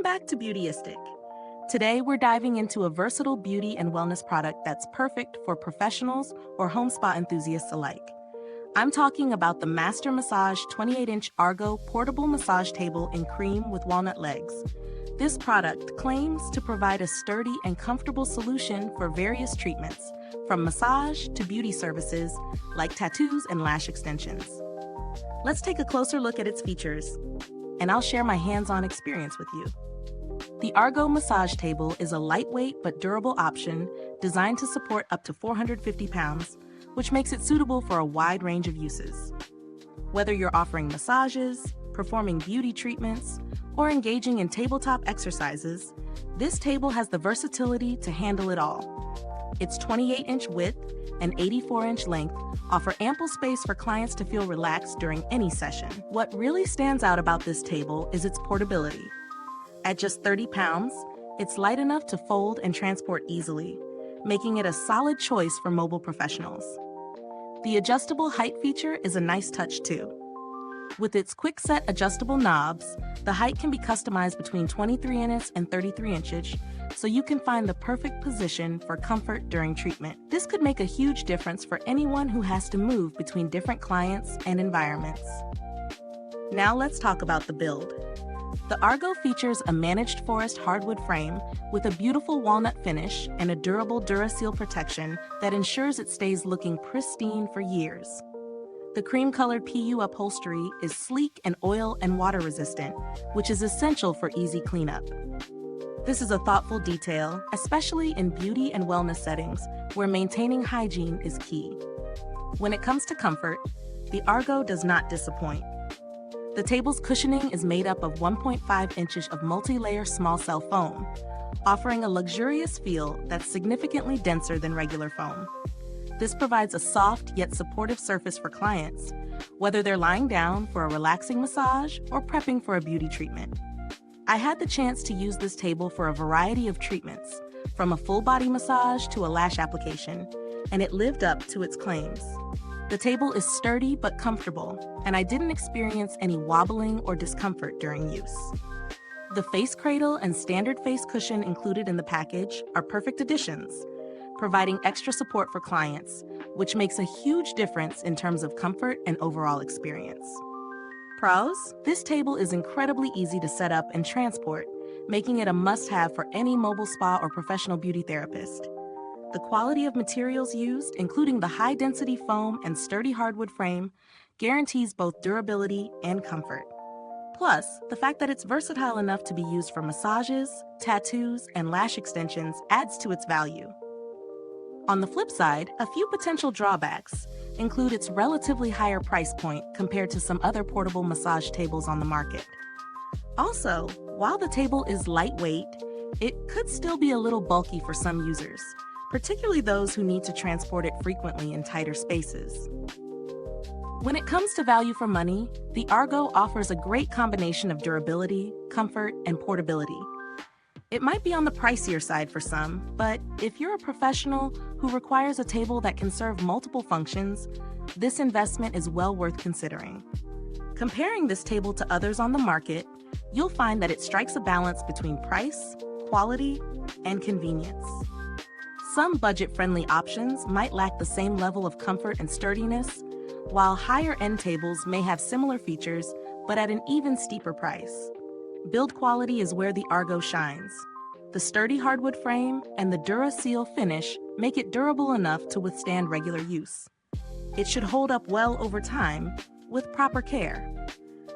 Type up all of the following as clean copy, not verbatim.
back to Beautyistic. Today, we're diving into a versatile beauty and wellness product that's perfect for professionals or home spa enthusiasts alike. I'm talking about the Master Massage 28-inch Argo Portable Massage Table in cream with walnut legs. This product claims to provide a sturdy and comfortable solution for various treatments, from massage to beauty services like tattoos and lash extensions. Let's take a closer look at its features, and I'll share my hands-on experience with you. The Argo Massage Table is a lightweight but durable option designed to support up to 450 pounds, which makes it suitable for a wide range of uses. Whether you're offering massages, performing beauty treatments, or engaging in tabletop exercises, this table has the versatility to handle it all. Its 28-inch width and 84-inch length offer ample space for clients to feel relaxed during any session. What really stands out about this table is its portability. At just 30 pounds, it's light enough to fold and transport easily, making it a solid choice for mobile professionals. The adjustable height feature is a nice touch too. With its quick-set adjustable knobs, the height can be customized between 23 inches and 33 inches, so you can find the perfect position for comfort during treatment. This could make a huge difference for anyone who has to move between different clients and environments. Now let's talk about the build. The Argo features a managed forest hardwood frame with a beautiful walnut finish and a durable DuraSeal protection that ensures it stays looking pristine for years. The cream-colored PU upholstery is sleek and oil and water resistant, which is essential for easy cleanup. This is a thoughtful detail, especially in beauty and wellness settings where maintaining hygiene is key. When it comes to comfort, the Argo does not disappoint. The table's cushioning is made up of 1.5 inches of multi-layer small cell foam, offering a luxurious feel that's significantly denser than regular foam. This provides a soft yet supportive surface for clients, whether they're lying down for a relaxing massage or prepping for a beauty treatment. I had the chance to use this table for a variety of treatments, from a full-body massage to a lash application, and it lived up to its claims. The table is sturdy but comfortable, and I didn't experience any wobbling or discomfort during use. The face cradle and standard face cushion included in the package are perfect additions, providing extra support for clients, which makes a huge difference in terms of comfort and overall experience. Pros: this table is incredibly easy to set up and transport, making it a must-have for any mobile spa or professional beauty therapist. The quality of materials used, including the high-density foam and sturdy hardwood frame, guarantees both durability and comfort. Plus, the fact that it's versatile enough to be used for massages, tattoos, and lash extensions adds to its value. On the flip side, a few potential drawbacks include its relatively higher price point compared to some other portable massage tables on the market. Also, while the table is lightweight, it could still be a little bulky for some users, particularly those who need to transport it frequently in tighter spaces. When it comes to value for money, the Argo offers a great combination of durability, comfort, and portability. It might be on the pricier side for some, but if you're a professional who requires a table that can serve multiple functions, this investment is well worth considering. Comparing this table to others on the market, you'll find that it strikes a balance between price, quality, and convenience. Some budget-friendly options might lack the same level of comfort and sturdiness, while higher-end tables may have similar features, but at an even steeper price. Build quality is where the Argo shines. The sturdy hardwood frame and the DuraSeal finish make it durable enough to withstand regular use. It should hold up well over time with proper care.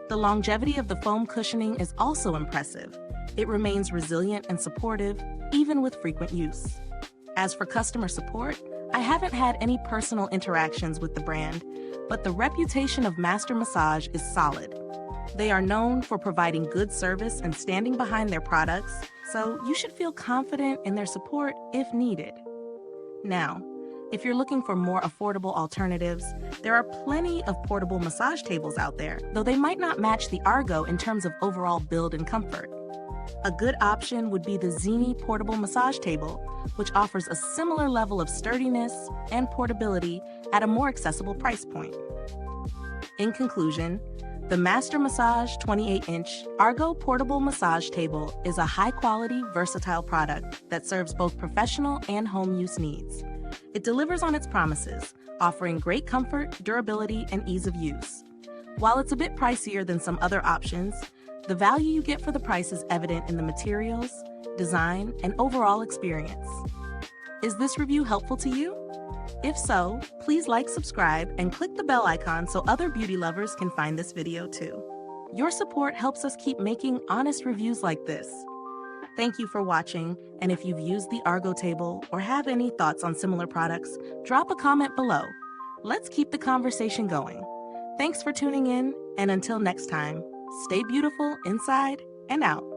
The longevity of the foam cushioning is also impressive. It remains resilient and supportive, even with frequent use. As for customer support, I haven't had any personal interactions with the brand, but the reputation of Master Massage is solid. They are known for providing good service and standing behind their products, so you should feel confident in their support if needed. Now, if you're looking for more affordable alternatives, there are plenty of portable massage tables out there, though they might not match the Argo in terms of overall build and comfort. A good option would be the Zini Portable Massage Table, which offers a similar level of sturdiness and portability at a more accessible price point. In conclusion, The Master Massage 28-inch Argo Portable Massage Table is a high-quality, versatile product that serves both professional and home use needs. It delivers on its promises, offering great comfort, durability, and ease of use. While it's a bit pricier than some other options, the value you get for the price is evident in the materials, design, and overall experience. Is this review helpful to you? If so, please like, subscribe, and click the bell icon so other beauty lovers can find this video too. Your support helps us keep making honest reviews like this. Thank you for watching, and if you've used the Argo table or have any thoughts on similar products, drop a comment below. Let's keep the conversation going. Thanks for tuning in, and until next time, stay beautiful inside and out.